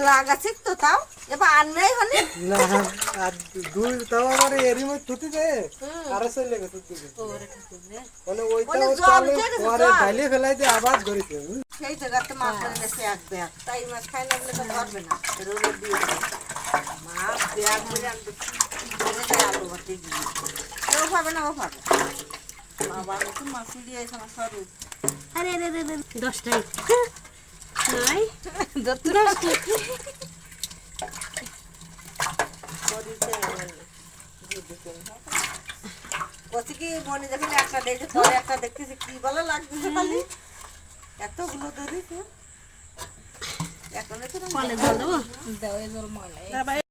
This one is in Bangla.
লাগা ঠিক তো তাও এবার আনমেই হনি না আর দুই তাও আমার এরই মধ্যে থুতি যায় আর চলে গেছে তুই ওরে ঠাকুরে মানে ওইটা মানে ও জল চালে উঠে গেছে, পরে জল। ডাইলে ফেলাই দিয়ে আবার ধরেছে সেই জায়গাতে মাছ ধরে গেছে এক ব্যাগ তাই মাছ খাই না বলে তো ধরবে না রোলে দিয়ে দেবে। মাছ ব্যাগ বলে আনবে ধরে যায় আলু ভাতে গিয়ে কেউ পাবে না ও পাবে বাবা নতুন মাছ দিয়ে এসে আমার সরু আরে রে রে রে 10টাই নাই ধরতে কচি কি মনে দেখেন একটা দেখে পরে একটা দেখতেছি কি বলে লাগতেছে খালি এতগুলো ধরেছে এখন কলে জল দেবো দেওয়া জল ময়লা